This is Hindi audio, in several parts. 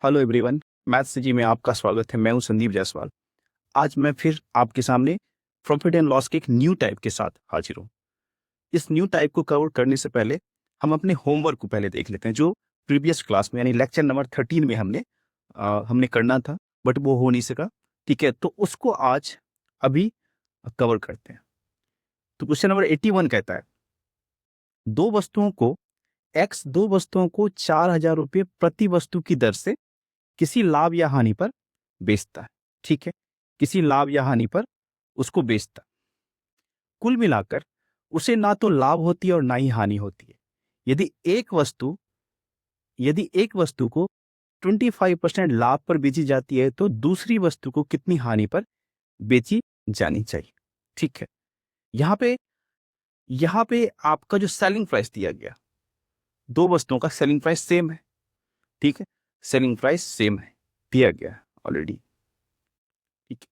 हेलो एवरीवन, मैथ्स जी में आपका स्वागत है। मैं हूं संदीप जायसवाल। आज मैं फिर आपके सामने प्रॉफिट एंड लॉस के एक न्यू टाइप के साथ हाजिर हूं। इस न्यू टाइप को कवर करने से पहले हम अपने होमवर्क को पहले देख लेते हैं, जो प्रीवियस क्लास में यानी लेक्चर नंबर 13 में हमने करना था, बट वो हो नहीं सका। ठीक है, तो उसको आज अभी कवर करते हैं। तो क्वेश्चन नंबर 81 कहता है, दो वस्तुओं को 4,000 रुपये प्रति वस्तु की दर से किसी लाभ या हानि पर बेचता है। ठीक है, किसी लाभ या हानि पर उसको बेचता है। कुल मिलाकर उसे ना तो लाभ होती है और ना ही हानि होती है। यदि एक वस्तु को 25% लाभ पर बेची जाती है तो दूसरी वस्तु को कितनी हानि पर बेची जानी चाहिए। ठीक है, यहां पे आपका जो सेलिंग प्राइस दिया गया, दो वस्तुओं का सेलिंग प्राइस सेम है। ठीक है, सेलिंग प्राइस सेम है, दिया गया है ऑलरेडी। ठीक है,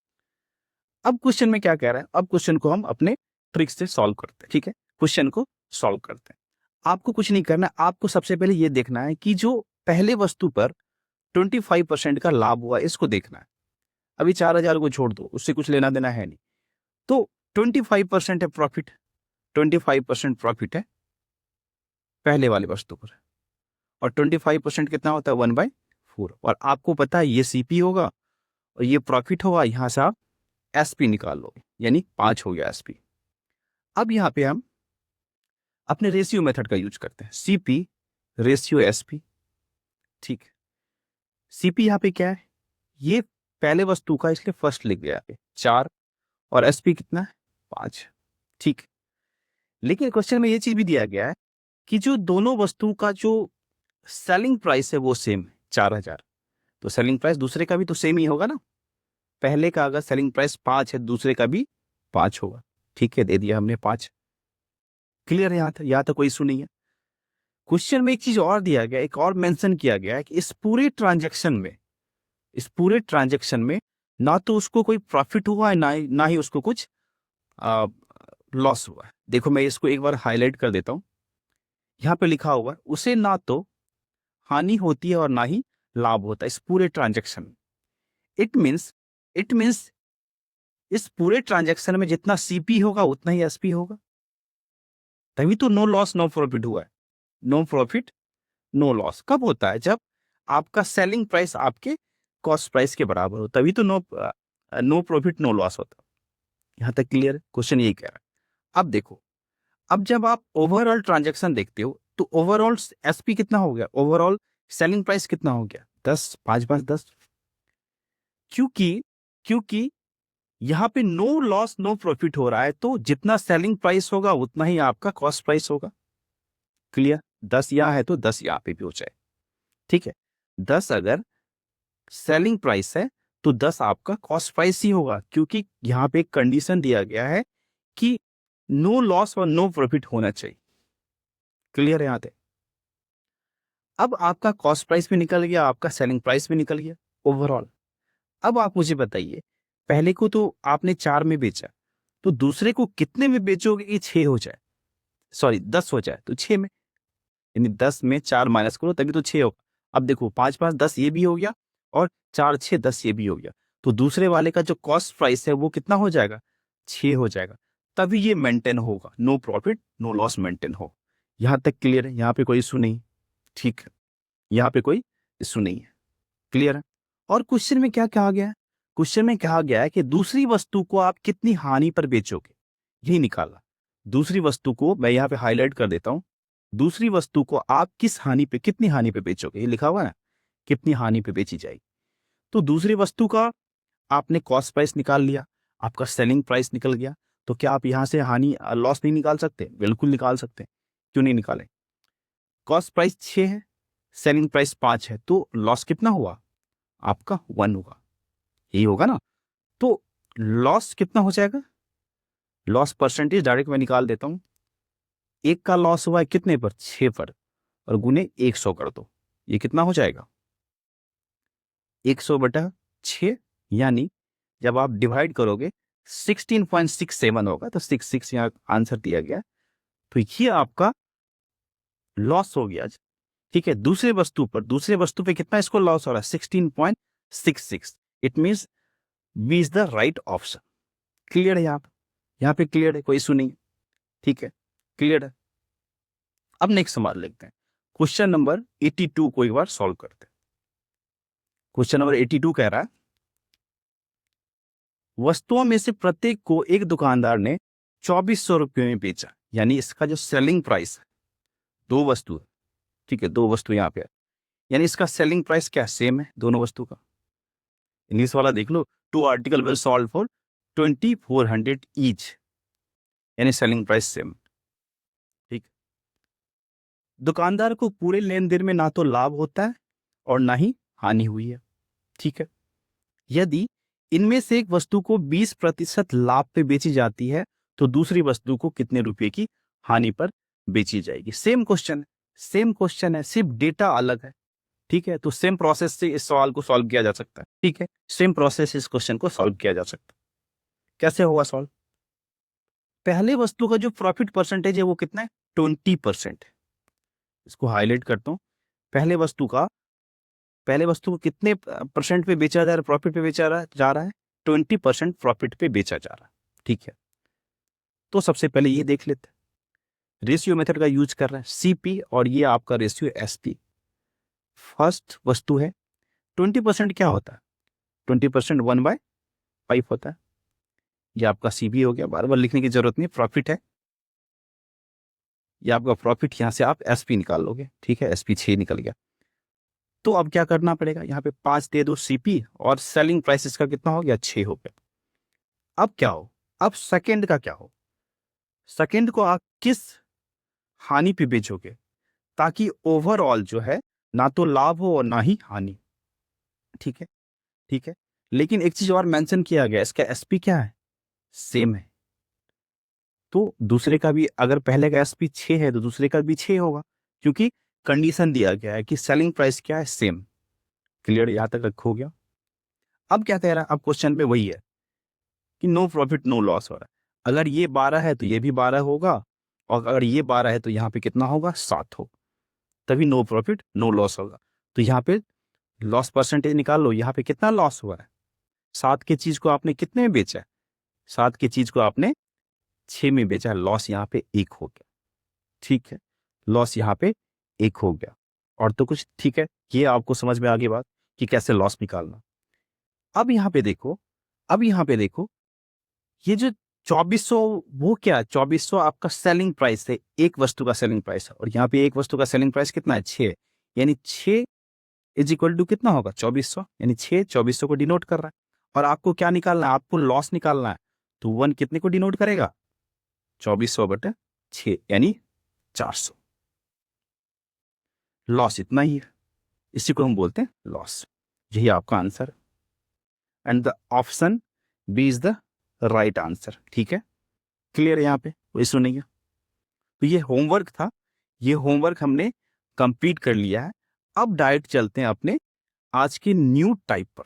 अब क्वेश्चन में क्या कह रहा है, अब क्वेश्चन को हम अपने ट्रिक से सॉल्व करते हैं। ठीक है, क्वेश्चन को सॉल्व करते हैं। आपको कुछ नहीं करना, आपको सबसे पहले ये देखना है कि जो पहले वस्तु पर 25% का लाभ हुआ, इसको देखना है। अभी 4,000 को छोड़ दो, उससे कुछ लेना देना है नहीं। तो 25% है प्रॉफिट, 25% प्रॉफिट है पहले वाली वस्तु पर, और 25% कितना होता है 1/4। और आपको पता है ये सीपी होगा और ये प्रॉफिट होगा। यहां से आप एसपी निकाल लोगे, यानी 5 हो गया एसपी। अब यहां पे हम अपने रेशियो मेथड का यूज करते हैं, सीपी रेशियो एसपी। ठीक है, सीपी यहां पे क्या है, ये पहले वस्तु का, इसलिए फर्स्ट लिख दिया है 4, और एसपी कितना है 5। ठीक, लेकिन क्वेश्चन में ये चीज भी दिया गया है कि जो दोनों वस्तु का जो सेलिंग प्राइस है वो सेम है 4,000। तो सेलिंग प्राइस दूसरे का भी तो सेम ही होगा ना। पहले का अगर सेलिंग प्राइस 5 है, दूसरे का भी 5 होगा। ठीक है, दे दिया हमने 5। क्लियर है, यहां तक कोई इशू नहीं है। क्वेश्चन में एक चीज और दिया गया, एक और मेंशन किया गया है कि इस पूरे ट्रांजैक्शन में ना तो उसको कोई प्रॉफिट हुआ है, ना ही उसको कुछ लॉस हुआ है। देखो मैं इसको एक बार हाईलाइट कर देता हूं। यहां पे लिखा हुआ है, उसे ना तो हानि होती है और ना ही लाभ होता है इस पूरे ट्रांजैक्शन में। इट मीन्स इस पूरे ट्रांजैक्शन में जितना सीपी होगा उतना ही एसपी होगा। तभी तो नो लॉस नो प्रॉफिट हुआ है। नो प्रॉफिट नो लॉस कब होता है, जब आपका सेलिंग प्राइस आपके कॉस्ट प्राइस के बराबर हो, तभी तो नो प्रॉफिट नो लॉस होता। यहां तक क्लियर? क्वेश्चन यही कह रहा है। अब देखो, अब जब आप ओवरऑल ट्रांजैक्शन देखते हो तो ओवरऑल एसपी कितना हो गया, ओवरऑल सेलिंग प्राइस कितना हो गया 10, 5 5 10। क्योंकि यहां पे नो लॉस नो प्रॉफिट हो रहा है, तो जितना सेलिंग प्राइस होगा उतना ही आपका कॉस्ट प्राइस होगा। क्लियर? 10 यहां है तो 10 यहां पे भी हो जाए। ठीक है, 10 अगर सेलिंग प्राइस है तो 10 आपका कॉस्ट प्राइस ही होगा, क्योंकि यहां पे एक कंडीशन दिया गया है कि नो लॉस और नो प्रॉफिट होना चाहिए। क्लियर है यहां तक? अब आपका कॉस्ट प्राइस भी निकल गया, आपका सेलिंग प्राइस भी निकल गया ओवरऑल। अब आप मुझे बताइए, पहले को तो आपने 4 में बेचा, तो दूसरे को कितने में बेचोगे कि 6 हो जाए, सॉरी 10 हो जाए तो 6 में, यानी 10 में 4 माइनस करो तभी तो 6 होगा। अब देखो 5 5 10 ये भी हो गया, और 4 6 10 ये भी हो गया। तो दूसरे वाले का जो कॉस्ट प्राइस है वो कितना हो जाएगा, 6 हो जाएगा। तभी ये मेंटेन होगा, no profit no loss maintain हो। यहां तक क्लियर है? यहां पे कोई इशू नहीं। ठीक है, यहां पे कोई इशू नहीं है। क्लियर है? और क्वेश्चन में क्या कहा गया है, क्वेश्चन में कहा गया है कि दूसरी वस्तु को आप कितनी हानि पर बेचोगे, यही निकालना। दूसरी वस्तु को मैं यहां पे हाईलाइट कर देता हूं, दूसरी वस्तु को आप कितनी हानि पे बेचोगे, ये लिखा हुआ है ना, कितनी हानि पे बेची जाएगी। तो दूसरी वस्तु का आपने कॉस्ट प्राइस निकाल लिया, आपका सेलिंग प्राइस निकल गया। तो क्या आप यहां से हानि लॉस नहीं निकाल सकते? बिल्कुल निकाल सकते हैं। क्यों नहीं निकाले? कॉस्ट प्राइस 6 है, सेलिंग प्राइस 5 है, तो लॉस कितना हुआ आपका 1 होगा, यही होगा ना। तो लॉस कितना हो जाएगा, लॉस परसेंटेज डायरेक्ट मैं निकाल देता हूं। एक का लॉस हुआ है कितने पर, 6 पर, और गुने 100 कर दो, ये कितना हो जाएगा 100/6, यानी जब आप डिवाइड करोगे 16.67 होगा, तो 66 यहाँ आंसर दिया गया। तो ये आपका लॉस हो गया। ठीक है, दूसरे वस्तु पे कितना इसको लॉस हो रहा है? 16.66। It means B is the right option. Clear है? यहाँ पे क्लियर है, कोई इशू नहीं है। ठीक है, क्लियर है। अब नेक्स्ट सवाल लिखते हैं, क्वेश्चन नंबर 82 को एक बार सॉल्व करते हैं। क्वेश्चन नंबर 82 कह रहा है, वस्तुओं में से प्रत्येक को एक दुकानदार ने 2400 रुपये में बेचा, यानी इसका जो सेलिंग प्राइस है, दो वस्तु है, ठीक है, दो वस्तु यहाँ पे है, यानी इसका सेलिंग प्राइस क्या सेम है दोनों वस्तु का। इंग्लिश वाला देख लो, 2 article will solve for 2400 each, यानी सेलिंग प्राइस सेम। ठीक, दुकानदार को पूरे लेन देन में ना तो लाभ होता है और ना ही हानि हुई है। ठीक है, यदि इनमें से एक वस्तु को 20% लाभ पे बेची जाती है तो दूसरी वस्तु को कितने रुपए की हानि पर बेची जाएगी? सेम क्वेश्चन है, सिर्फ डेटा अलग है। ठीक है, तो सेम प्रोसेस से इस सवाल को सॉल्व किया जा सकता है। ठीक है, सेम प्रोसेस से इस क्वेश्चन को सॉल्व किया जा सकता है। कैसे होगा सॉल्व? पहले वस्तु का जो प्रॉफिट परसेंटेज है वो कितना है? 20%। इसको हाईलाइट करता हूं, पहले वस्तु को कितने परसेंट पे बेचा जा रहा है? प्रॉफिट पे बेचा जा रहा है 20% प्रॉफिट पे बेचा जा रहा है। ठीक है, तो सबसे पहले ये देख लेते हैं, रेशियो मेथड का यूज कर रहे हैं, सीपी और ये आपका रेशियो एसपी। फर्स्ट वस्तु है, 20% क्या होता है? 20% 1/5 होता है। ये आपका सीबी हो गया, बार बार लिखने की जरूरत नहीं, प्रॉफिट है। ये आपका प्रॉफिट, यहां से आप एसपी निकाल लोगे। ठीक है, एसपी 6 निकल गया। तो अब क्या करना पड़ेगा, यहाँ पे 5 दे दो सीपी, और सेलिंग प्राइस इसका कितना हो गया? 6 हो गया। अब क्या हो? अब सेकंड का क्या हो? सेकंड को आप किस हानि पे बेचोगे, ताकि ओवरऑल जो है ना तो लाभ हो और ना ही हानि। ठीक है, ठीक है, लेकिन एक चीज और मेंशन किया गया, इसका एसपी क्या है? सेम है। तो दूसरे का भी, अगर पहले का एसपी 6 है तो दूसरे का भी 6 होगा, क्योंकि कंडीशन दिया गया है कि सेलिंग प्राइस क्या है? सेम। क्लियर? यहां तक रखो गया। अब क्या कह रहा है? अब क्वेश्चन पे वही है कि नो प्रॉफिट नो लॉस हो रहा है। अगर ये 12 है तो ये भी 12 होगा, और अगर ये 12 है तो यहाँ पे कितना होगा? 7 होगा, तभी नो प्रॉफिट नो लॉस होगा। तो यहाँ पे लॉस परसेंटेज निकाल लो, यहाँ पे कितना लॉस हुआ है? 7 की चीज को आपने कितने में बेचा है? 7 की चीज को आपने 6 में बेचा है, लॉस यहाँ पे 1 हो गया। ठीक है, लॉस यहाँ पे 1 हो गया। और तो कुछ, ठीक है, ये आपको समझ में आ गई बात कि कैसे लॉस निकालना। अब यहाँ पे देखो, ये जो 2400, वो क्या है? 2400 आपका सेलिंग प्राइस है, एक वस्तु का सेलिंग प्राइस है, और यहाँ पे एक वस्तु का सेलिंग प्राइस कितना है? 6, यानी 6 इज इक्वल टू कितना होगा? 2400, यानी 6 2400 को डिनोट कर रहा है। और आपको क्या निकालना है? आपको लॉस निकालना है। तो 1 कितने को डिनोट करेगा? 2400/6, यानी 400। लॉस इतना ही है, इसी को हम बोलते हैं लॉस। यही आपका answer, and the option B is the right answer. ठीक है, क्लियर है? यहाँ पे कोई इशू नहीं है। तो ये होमवर्क था, ये होमवर्क हमने कंप्लीट कर लिया है। अब डायरेक्ट चलते हैं अपने आज के न्यू टाइप पर।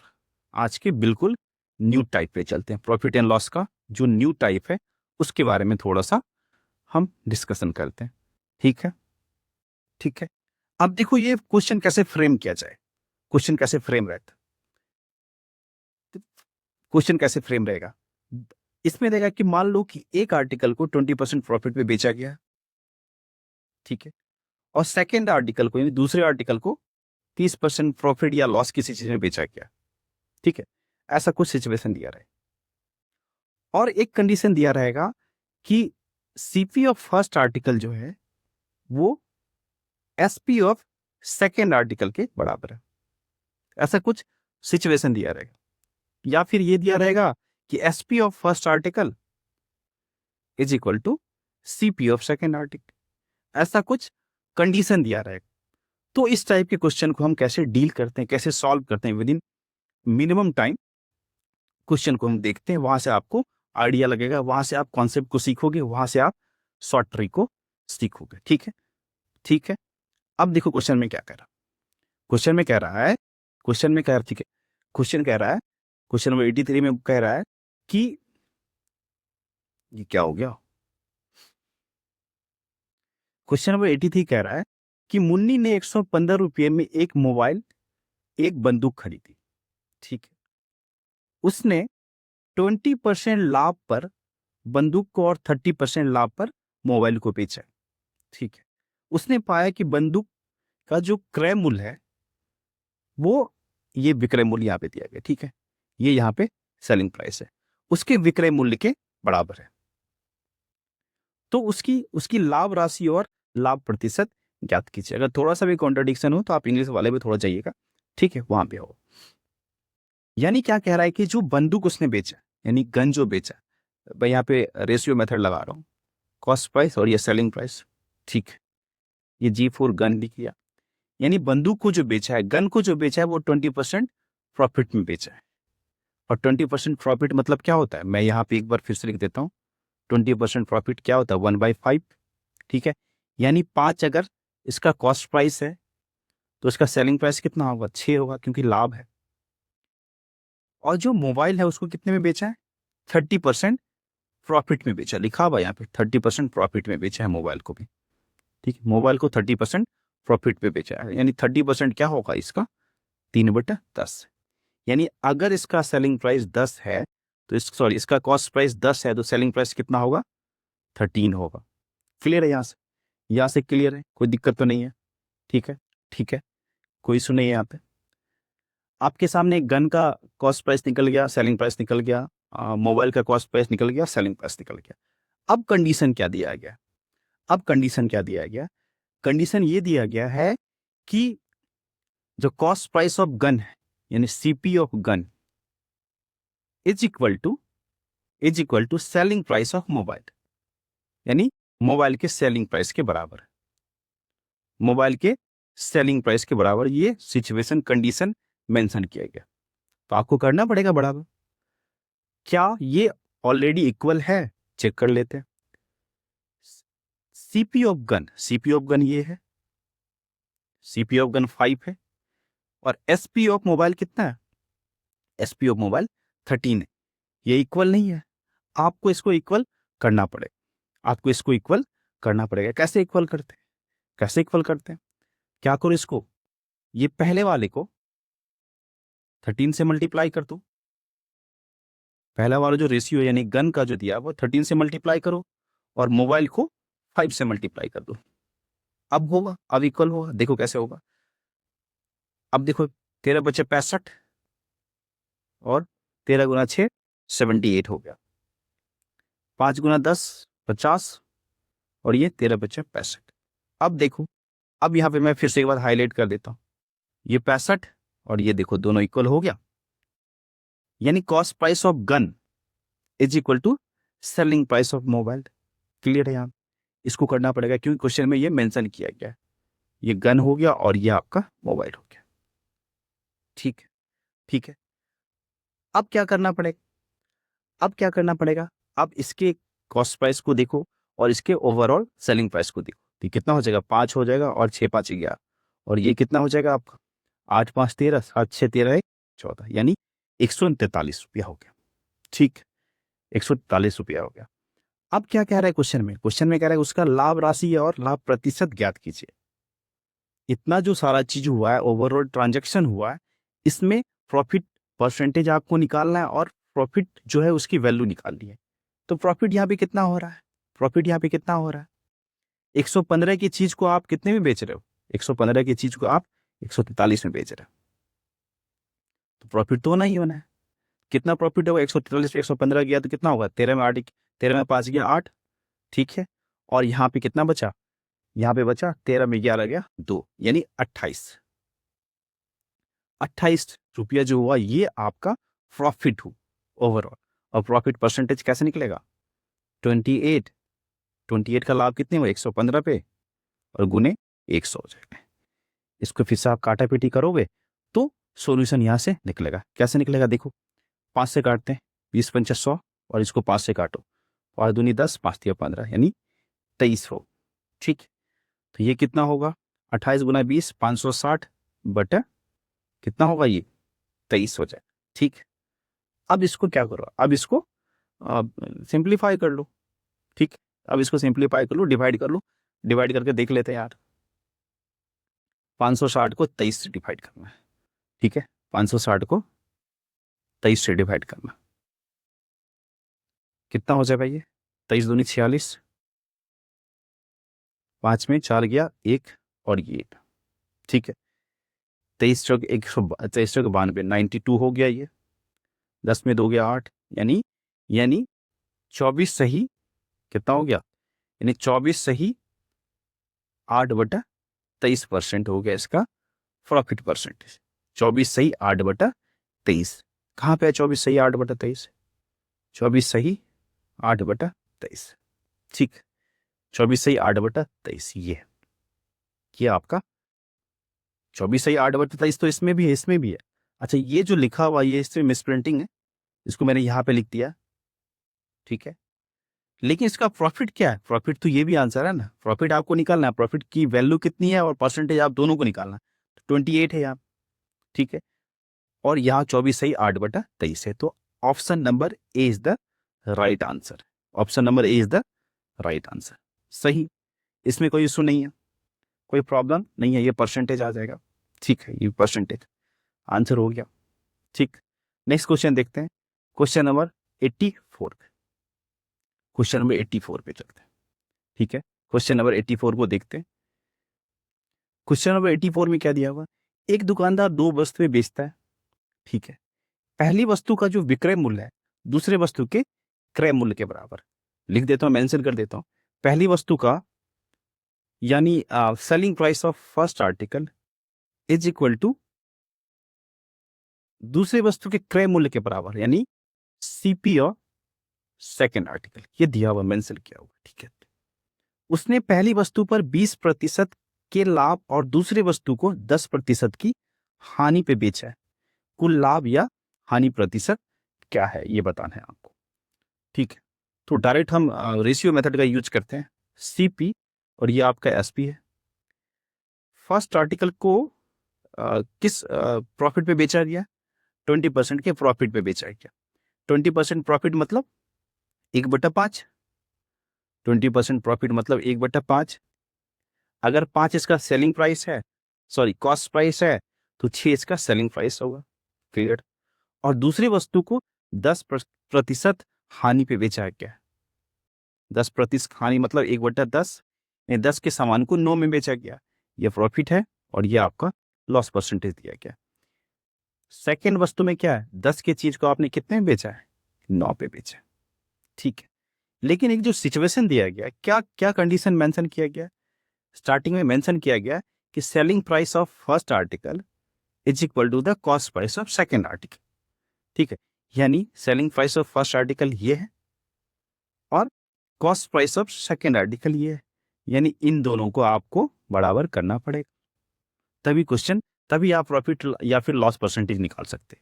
आज के बिल्कुल न्यू टाइप पे चलते हैं। प्रॉफिट एंड लॉस का जो न्यू टाइप है उसके बारे में थोड़ा सा हम डिस्कशन करते हैं। ठीक है, ठीक है। अब देखो ये क्वेश्चन कैसे फ्रेम किया जाए। क्वेश्चन कैसे फ्रेम रहता, क्वेश्चन कैसे फ्रेम रहेगा? इसमें रहेगा कि मान लो कि एक आर्टिकल को 20% प्रॉफिट पे बेचा गया, ठीक है, और सेकेंड आर्टिकल को, यानी दूसरे आर्टिकल को 30% प्रॉफिट या लॉस किसी चीज में बेचा गया। ठीक है, ऐसा कुछ सिचुएशन दिया रहेगा, और एक कंडीशन दिया रहेगा कि सीपी ऑफ फर्स्ट आर्टिकल जो है वो एसपी ऑफ सेकेंड आर्टिकल के बराबर है। ऐसा कुछ सिचुएशन दिया रहेगा, या फिर ये दिया रहेगा कि SP of first article is equal to CP of second article. ऐसा कुछ कंडीशन दिया रहेगा। तो इस टाइप के क्वेश्चन को हम कैसे डील करते हैं, कैसे सॉल्व करते हैं with in minimum time, question को हम देखते हैं। वहां से आपको आइडिया लगेगा, वहां से आप कॉन्सेप्ट को सीखोगे, वहां से आप शॉर्ट ट्रिक को सीखोगे। ठीक है, ठीक है। अब देखो क्वेश्चन में क्या कह रहा है। क्वेश्चन में कह रहा है, ठीक है, क्वेश्चन कह रहा है, क्वेश्चन नंबर 83 में कह रहा है कि ये क्या हो गया। क्वेश्चन नंबर 83 कह रहा है कि मुन्नी ने 115 रुपये में एक मोबाइल, एक बंदूक खरीदी, ठीक है। उसने 20% लाभ पर बंदूक को और 30% लाभ पर मोबाइल को बेचा, ठीक है। उसने पाया कि बंदूक का जो क्रय मूल्य है वो, ये विक्रय मूल्य यहाँ पे दिया गया, ठीक है, ये यहाँ पे सेलिंग प्राइस है, उसके विक्रय मूल्य के बराबर है। तो उसकी उसकी लाभ राशि और लाभ प्रतिशत ज्ञात कीजिए। अगर थोड़ा सा भी कॉन्ट्रडिक्शन हो तो आप इंग्लिश वाले में थोड़ा जाइएगा, ठीक है, वहां पे हो। यानी क्या कह रहा है कि जो बंदूक उसने बेचा, यानी गन जो बेचा, मैं यहाँ पे रेशियो मेथड लगा रहा हूँ, कॉस्ट प्राइस और ये सेलिंग प्राइस, ठीक है। ये G4 गन लिख लिया, यानी बंदूक को जो बेचा है, गन को जो बेचा है वो 20% प्रॉफिट में बेचा है। और 20% प्रॉफिट मतलब क्या होता है, मैं यहाँ पे एक बार फिर से लिख देता हूँ। 20% प्रॉफिट क्या होता है, 1/5, ठीक है। यानी 5 अगर इसका कॉस्ट प्राइस है तो इसका सेलिंग प्राइस कितना होगा, 6 होगा, क्योंकि लाभ है। और जो मोबाइल है उसको कितने में बेचा है, 30% प्रॉफिट में बेचा, लिखा हुआ यहाँ पे 30% प्रॉफिट में बेचा है मोबाइल को भी, ठीक है। मोबाइल को 30% प्रॉफिट पे बेचा है, यानी 30% क्या होगा इसका, 3/10। यानी अगर इसका सेलिंग प्राइस 10 है तो इसका कॉस्ट प्राइस 10 है तो सेलिंग प्राइस कितना होगा, 13 होगा। क्लियर है, यहाँ से क्लियर है, कोई दिक्कत तो नहीं है, ठीक है, ठीक है, कोई इशू नहीं है यहाँ पे। आपके सामने गन का कॉस्ट प्राइस निकल गया, सेलिंग प्राइस निकल गया, मोबाइल का कॉस्ट प्राइस निकल गया, सेलिंग प्राइस निकल गया। अब कंडीशन क्या दिया गया, अब कंडीशन क्या दिया गया, कंडीशन ये दिया गया है कि जो कॉस्ट प्राइस ऑफ गन है, यानी CP of gun is equal to selling price of mobile, यानी मोबाइल के सेलिंग प्राइस के बराबर है, मोबाइल के सेलिंग प्राइस के बराबर ये सिचुएशन कंडीशन मेंशन किया गया। तो आपको करना पड़ेगा बराबर। क्या ये ऑलरेडी इक्वल है, चेक कर लेते हैं। सीपी ऑफ गन ये है, सीपी ऑफ गन 5 है, और एसपी ऑफ मोबाइल कितना है, एसपी ऑफ मोबाइल 13 है। ये इक्वल नहीं है, आपको इसको इक्वल करना पड़ेगा, आपको इसको इक्वल करना पड़ेगा। कैसे इक्वल करते हैं, कैसे इक्वल करते हैं, क्या करो, इसको ये पहले वाले को 13 से मल्टीप्लाई कर दो, पहला वाला जो रेशियो यानी गन का जो दिया वो 13 से मल्टीप्लाई करो, और मोबाइल को 5 से मल्टीप्लाई कर दो। अब होगा, अब इक्वल होगा, देखो कैसे होगा। अब देखो 13×5 = 65 और 13×6 78 हो गया, 5×10 50 और ये 13×5 65। अब देखो, अब यहां पे मैं फिर से एक बार हाईलाइट कर देता हूं, ये 65 और ये देखो दोनों इक्वल हो गया, यानी cost price of gun is equal to selling price of mobile. Clear है, यहां इसको करना पड़ेगा क्योंकि क्वेश्चन में ये मेंशन किया गया है। ये गन हो गया और ये आपका मोबाइल हो गया, ठीक है, ठीक है। अब क्या करना पड़ेगा, अब क्या करना पड़ेगा, अब इसके कॉस्ट प्राइस को देखो और इसके ओवरऑल सेलिंग प्राइस को देखो, तो कितना हो जाएगा, 5 हो जाएगा और 6×5 = 11, और ये कितना हो जाएगा आपका 8×5 13, 7×6 13 14, यानी 143 रुपया हो गया, ठीक, 143 रुपया हो गया। अब क्या कह रहा है क्वेश्चन में, क्वेश्चन में कह रहा है उसका लाभ राशि और लाभ प्रतिशत ज्ञात कीजिए। इतना जो सारा चीज हुआ है, ओवरऑल ट्रांजैक्शन हुआ है, इसमें प्रॉफिट परसेंटेज आपको निकालना है और प्रॉफिट जो है उसकी वैल्यू निकालनी है। तो प्रॉफिट यहाँ पे कितना हो रहा है, प्रॉफिट यहाँ पे कितना हो रहा है, 115 की चीज को आप कितने में बेच रहे हो, 115 की चीज को आप 143 में बेच रहे हो, तो प्रॉफिट तो होना ही होना है। कितना प्रॉफिट होगा, 143 पे 115 गया तो कितना होगा, 13 में 5 गया 8, ठीक है। और यहाँ पे कितना बचा, यहाँ पे बचा 13 में 11 गया 2, यानी 28 रुपया जो हुआ ये आपका प्रॉफिट हुआ ओवरऑल। और प्रॉफिट परसेंटेज कैसे निकलेगा, 28 का लाभ कितने हुआ, 115 पे और गुने 100 हो जाएगा। इसको फिर से आप काटा पीटी करोगे तो सॉल्यूशन यहां से निकलेगा। कैसे निकलेगा देखो, 5 से काटते हैं, 20×5 = 100 और इसको 5 से काटो, 5 दूनी 10, 5 तिया 15, यानी 23 हो, ठीक। तो ये कितना होगा, 28×20 560 बटा कितना होगा, ये 23 हो जाए, ठीक। अब इसको क्या करो, अब इसको सिंप्लीफाई कर लो, ठीक। अब इसको सिंप्लीफाई कर लो, डिवाइड कर लो, डिवाइड करके देख लेते हैं यार। 560 को 23 से डिवाइड करना है, ठीक है, 560 को 23 से डिवाइड करना, कितना हो जाए भाई ये, 23 दूनी 46, 5 में 4 गया 1 और ये 1, ठीक है, 23 चौक 23 चौक 92, 92 हो गया ये, 10 में 2 गया 8, यानी 24 सही कितना हो गया, यानी 24 सही 8/23% हो गया इसका प्रॉफिट परसेंटेज। 24 सही 8/23, कहाँ पे है 24 सही 8/23, 24 सही 8/23, ठीक, 24 सही 8/23 ये आपका 24 सही 8/23 तो इसमें भी है, इसमें भी है। अच्छा, ये जो लिखा हुआ ये इसमें मिसप्रिंटिंग है, इसको मैंने यहाँ पे लिख दिया, ठीक है, लेकिन इसका प्रॉफिट क्या है, प्रॉफिट तो ये भी आंसर है ना, प्रॉफिट आपको निकालना है, प्रॉफिट की वैल्यू कितनी है और परसेंटेज आप दोनों को निकालना है, 28 है यहाँ, ठीक है, और यहाँ 24 सही 8/23 है, तो option number A is the right answer, option number A is the right answer, सही, इसमें कोई इशू नहीं है, कोई प्रॉब्लम नहीं है, ये परसेंटेज आ जाएगा, ठीक है, ये परसेंटेज आंसर हो गया, ठीक। नेक्स्ट क्वेश्चन देखते हैं, क्वेश्चन नंबर 84 पे, क्वेश्चन नंबर 84 पे चलते हैं, ठीक है, क्वेश्चन नंबर 84 को देखते हैं। क्वेश्चन नंबर 84 में क्या दिया हुआ, एक दुकानदार 2 वस्तुएं बेचता है, ठीक है, पहली वस्तु का जो विक्रय मूल्य है दूसरे वस्तु के क्रय मूल्य के बराबर, लिख देता हूं, मेंशन कर देता हूं, पहली वस्तु का यानी selling price of first article is equal to दूसरे वस्तु के क्रय मूल्य के बराबर, यानी सीपी ऑफ सेकेंड आर्टिकल, ये दिया हुआ, मेंशन किया हुआ, ठीक है। उसने पहली वस्तु पर 20% के लाभ और दूसरी वस्तु को 10% की हानि पे बेचा है, कुल लाभ या हानि प्रतिशत क्या है ये बताना है आपको, ठीक है। तो डायरेक्ट हम रेशियो मेथड का यूज करते हैं, सीपी और ये आपका एसपी है। फर्स्ट आर्टिकल को किस प्रॉफिट पे बेचा गया, 20% के प्रॉफिट पे बेचा गया, 20% प्रॉफिट मतलब 1/5, 20% प्रॉफिट मतलब 1/5, अगर 5 इसका सेलिंग प्राइस है, सॉरी कॉस्ट प्राइस है, तो 6 इसका सेलिंग प्राइस होगा, क्लियर। और दूसरी वस्तु को 10% हानि पे बेचा गया, 10% हानि मतलब 1/10, 10 के सामान को 9 में बेचा गया, ये प्रॉफिट है, और ये आपका लॉस परसेंटेज दिया गया। सेकेंड वस्तु में क्या है, 10 के चीज को आपने कितने में बेचा है, 9 पे बेचा, ठीक है। लेकिन एक जो सिचुएशन दिया गया, क्या क्या कंडीशन मेंशन किया गया, स्टार्टिंग में मेंशन किया गया कि selling price of first article is equal to the cost price of second article, ठीक है, यानी selling price of first article ये है और cost price of second article ये है, यानी इन दोनों को आपको बराबर करना पड़ेगा, तभी आप प्रॉफिट या फिर लॉस परसेंटेज निकाल सकते,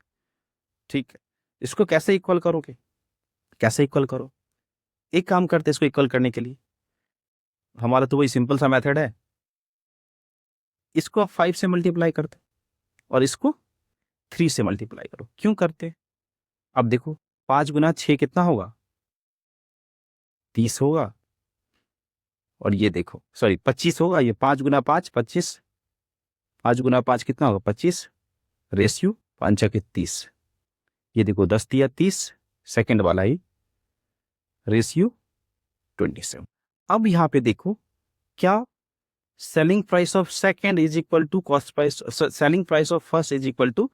ठीक है। इसको कैसे इक्वल करोगे, कैसे इक्वल करो, एक काम करते हैं, इसको इक्वल करने के लिए हमारा तो वही सिंपल सा मेथड है, इसको आप 5 से मल्टीप्लाई करते और इसको 3 से मल्टीप्लाई करो, क्यों करते, अब देखो 5 गुना 6 कितना होगा, 30 होगा, और ये देखो सॉरी 25 होगा, ये 5 गुना 5 25, 5 गुना 5 कितना होगा 25, रेशियो 5 के 30, ये देखो 10 दिया 30, सेकेंड वाला ही रेशियो 27। अब यहां पे देखो क्या selling price of second is equal to cost price, selling price of first is equal to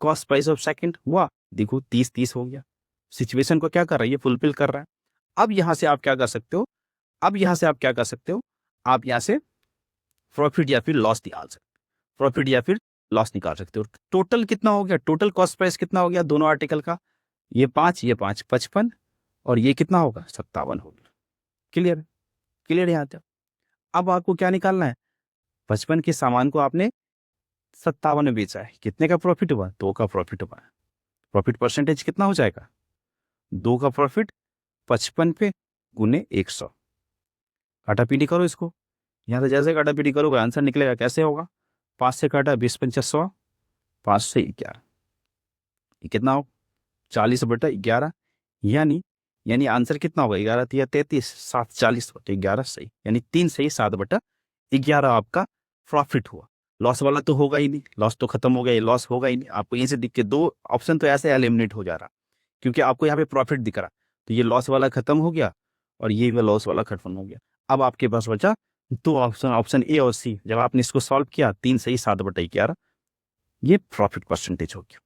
cost price of second हुआ, देखो 30 हो गया, सिचुएशन को क्या कर रहा है, ये फुलफिल कर रहा है। अब यहां से आप क्या कर सकते हो, अब यहां से आप क्या कर सकते हो, आप यहां से प्रॉफिट या फिर लॉस निकाल सकते हो, प्रॉफिट या फिर लॉस निकाल सकते हो। टोटल कितना हो गया, टोटल कॉस्ट प्राइस कितना हो गया दोनों आर्टिकल का, ये 5 55, और ये कितना होगा 57 होगा, क्लियर, क्लियर यहाँ तक। अब आपको क्या निकालना है, 55 के सामान को आपने 57 में बेचा है, कितने का प्रॉफिट हुआ, 2 का प्रॉफिट हुआ, प्रॉफिट परसेंटेज कितना हो जाएगा, 2 का प्रॉफिट 55 पे गुने 100, काटा पीटी करो इसको, यहाँ से जैसे काटा पीटी करोगे आंसर निकलेगा, कैसे होगा, 5 से काटा 20 पंचा 100, 5 से 11, ये कितना हो 40/11, यानी आंसर कितना होगा, 11 तिया 33, 7 40/11 सही, यानी 3 से ही 7/11 आपका प्रॉफिट हुआ, लॉस वाला तो होगा ही नहीं, लॉस तो खत्म हो गया, ये लॉस होगा ही नहीं। आपको यहीं से दिख के दो ऑप्शन तो ऐसे एलिमिनेट हो जा रहा, क्योंकि आपको यहाँ पे प्रॉफिट दिख रहा, तो ये लॉस वाला खत्म हो गया और ये लॉस वाला खत्म हो गया। अब आपके पास बचा दो ऑप्शन, ऑप्शन ए और सी। जब आपने इसको सॉल्व किया 3 सही 7/11, ये प्रॉफिट परसेंटेज हो गया।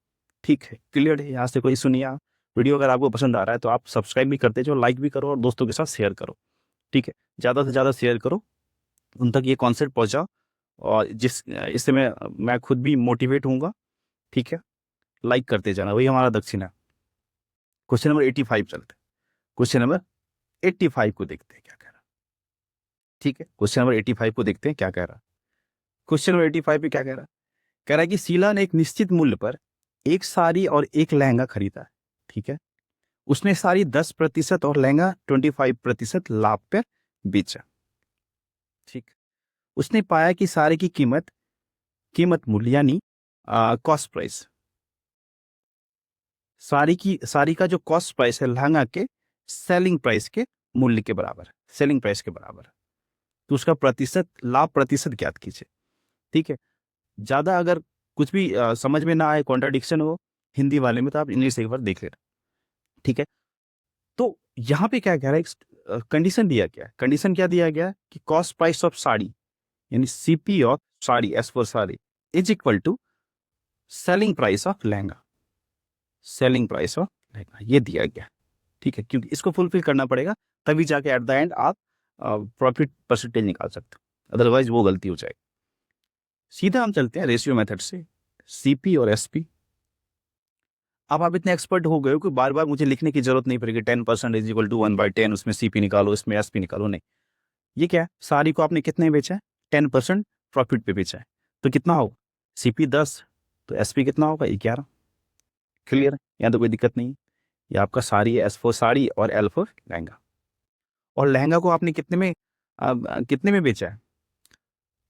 ठीक है, क्लियर है, यहाँ से कोई सुनिए। आप वीडियो अगर आपको पसंद आ रहा है तो आप सब्सक्राइब भी करते जाओ, लाइक भी करो और दोस्तों के साथ शेयर करो। ठीक है, ज़्यादा से ज़्यादा शेयर करो, उन तक ये कॉन्सेप्ट पहुँचाओ, और इससे मैं खुद भी मोटिवेट होऊंगा। ठीक है, लाइक करते जाना, वही हमारा दक्षिणा। क्वेश्चन नंबर 85 चलते, क्वेश्चन नंबर 85 को देखते हैं क्या कह रहा। ठीक है, क्वेश्चन नंबर 85 को देखते हैं क्या कह रहा। क्वेश्चन नंबर 85 पे क्या कह रहा, कह रहा है कि शीला ने एक निश्चित मूल्य पर एक साड़ी और एक लहंगा खरीदा। ठीक है, उसने साड़ी 10% और लहंगा 25% लाभ पर बेचा। ठीक, उसने पाया कि साड़ी की कीमत मूल्य यानी कॉस्ट प्राइस, साड़ी का जो कॉस्ट प्राइस है लहंगा के सेलिंग प्राइस के मूल्य के बराबर, सेलिंग प्राइस के बराबर, तो उसका लाभ प्रतिशत ज्ञात कीजिए। ठीक है, ज्यादा अगर कुछ भी समझ में ना आए, कॉन्ट्राडिक्शन हो हिंदी वाले में, तो आप इंग्लिश एक बार देख लेना। ठीक है, तो यहाँ पे क्या कह रहा है, कंडीशन दिया गया, कंडीशन क्या दिया गया कि कॉस्ट प्राइस ऑफ साड़ी यानी CP of sari as for sari is equal to selling price of lehenga, selling price of lehenga, ये दिया गया। ठीक है, क्योंकि इसको फुलफिल करना पड़ेगा, तभी जाके एट द एंड आप प्रॉफिट परसेंटेज निकाल सकते हो, अदरवाइज वो गलती हो जाएगी। सीधा हम चलते हैं रेशियो मेथड से, सीपी और एसपी। अब आप इतने एक्सपर्ट हो गए हो कि बार बार मुझे लिखने की जरूरत नहीं पड़ेगी 10% इज इक्वल टू 1/10, उसमें सीपी निकालो, इसमें एसपी निकालो, नहीं। ये क्या है, साड़ी को आपने कितने बेचा है, 10% प्रॉफिट पे बेचा है, तो कितना होगा, सीपी 10, तो एसपी कितना होगा, 11। क्लियर है, यहाँ तो कोई दिक्कत नहीं। ये आपका साड़ी है, एस फॉर साड़ी और एल फॉर लहंगा। और लहंगा को आपने कितने में बेचा है,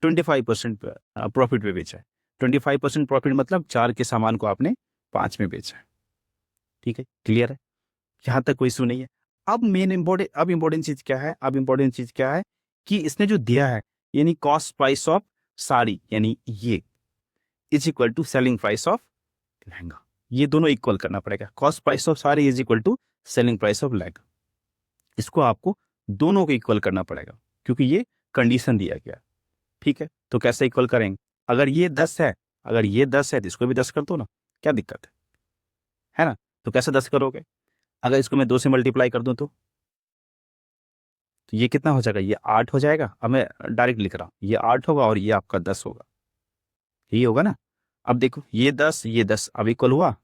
25% प्रॉफिट पे बेचा है। 25% प्रॉफिट मतलब 4 के सामान को आपने 5 में बेचा है। ठीक है, क्लियर है, यहाँ तक कोई इशू नहीं है। अब इम्पोर्टेंट चीज क्या है, अब इम्पोर्टेंट चीज क्या है कि इसने जो दिया है यानी कॉस्ट प्राइस ऑफ साड़ी यानी ये is equal to selling price of lehenga, ये दोनों इक्वल करना पड़ेगा। Cost price of sari is equal to selling price of lehenga, इसको आपको दोनों को इक्वल करना पड़ेगा, क्योंकि ये कंडीशन दिया गया। ठीक है, तो कैसे इक्वल करेंगे, अगर ये 10 है, तो इसको भी 10 कर दो ना, क्या दिक्कत है ना। तो कैसे 10 करोगे, अगर इसको मैं 2 से मल्टीप्लाई कर दूं तो ये कितना हो जाएगा, ये 8 हो जाएगा। अब मैं डायरेक्ट लिख रहा हूं, ये 8 होगा और ये आपका 10 होगा, यही होगा ना। अब देखो ये 10 अब इक्वल हुआ,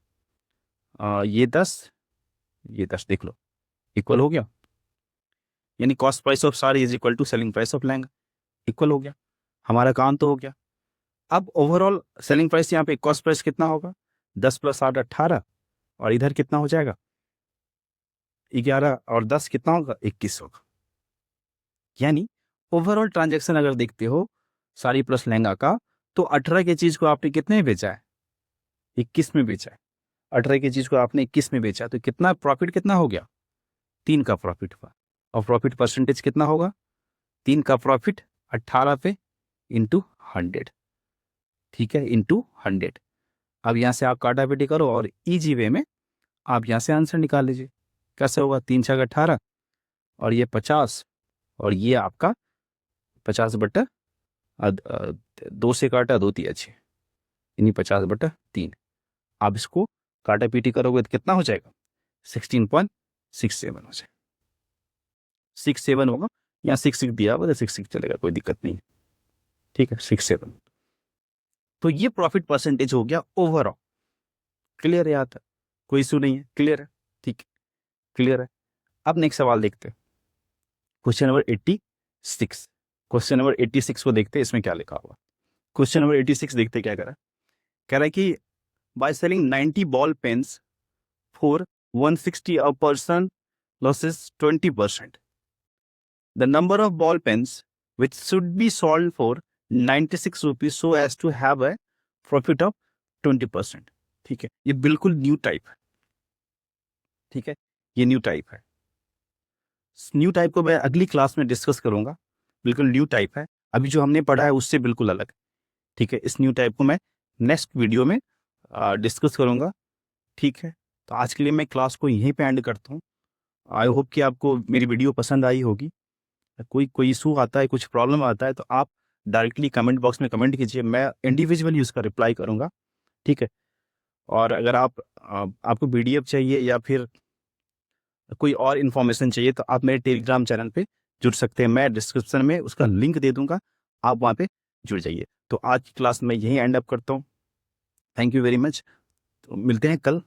ये 10 देख लो इक्वल हो गया, यानी cost price of sari is equal to selling price of lehenga, equal हो गया, हमारा काम तो हो गया। अब ओवरऑल सेलिंग प्राइस यहाँ पे कॉस्ट प्राइस कितना होगा, 10 + 8 18, और इधर कितना हो जाएगा 11, और 10 कितना होगा 21 होगा। यानी ओवरऑल ट्रांजैक्शन अगर देखते हो साड़ी प्लस लहंगा का, तो 18 की चीज को आपने कितने में बेचा है, 21 में बेचा है। 18 की चीज को आपने 21 में बेचा, तो कितना प्रॉफिट कितना हो गया, 3 का प्रॉफिट हुआ। और प्रॉफिट परसेंटेज कितना होगा, 3 का प्रॉफिट 18 पे इंटू 100। ठीक है, इंटू 100। अब यहाँ से आप काटापीटी करो और इजी वे में आप यहाँ से आंसर निकाल लीजिए। कैसे होगा, 3 छक 18 और ये 50, और ये आपका 50/2 से काटा 2 3 अच्छे, यानी 50/3। आप इसको काटा पीटी करोगे तो कितना हो जाएगा, 16.67 हो जाएगा। 67 होगा, यहाँ 66 दिया हुआ, 66 चलेगा, कोई दिक्कत नहीं। ठीक है, 67। तो ये प्रॉफिट परसेंटेज हो गया ओवरऑल। क्लियर है, यहाँ तक कोई इशू नहीं है, क्लियर है, ठीक है, क्लियर है। अब नेक्स्ट सवाल देखते हैं, क्वेश्चन नंबर 86। क्वेश्चन नंबर 86 को देखते हैं, इसमें क्या लिखा हुआ। क्वेश्चन नंबर 86 देखते क्या कह रहा है कि by selling 90 ball pens for 160 a person losses 20%. The number of ball pens which should be sold for 96 rupees so as to have a profit of 20%. ठीक है, ये बिल्कुल न्यू टाइप है। ठीक है, ये न्यू टाइप है। न्यू टाइप को मैं अगली क्लास में डिस्कस करूंगा, बिल्कुल न्यू टाइप है। अभी जो हमने पढ़ा है उससे बिल्कुल अलग। ठीक है, इस न्यू टाइप को मैं नेक्स्ट वीडियो में डिस्कस करूँगा। ठीक है, तो आज के लिए मैं क्लास को यहीं पे एंड करता हूँ। आई होप कि आपको मेरी वीडियो पसंद आई होगी। कोई इशू आता है, कुछ प्रॉब्लम आता है, तो आप डायरेक्टली कमेंट बॉक्स में कमेंट कीजिए, मैं इंडिविजुअली उसका रिप्लाई करूँगा। ठीक है, और अगर आपको पीडीएफ चाहिए या फिर कोई और इन्फॉर्मेशन चाहिए तो आप मेरे टेलीग्राम चैनल पे जुड़ सकते हैं, मैं डिस्क्रिप्शन में उसका लिंक दे दूंगा, आप वहाँ पे जुड़ जाइए। तो आज की क्लास में यहीं एंड अप करता हूँ। Thank you very much. तो मिलते हैं कल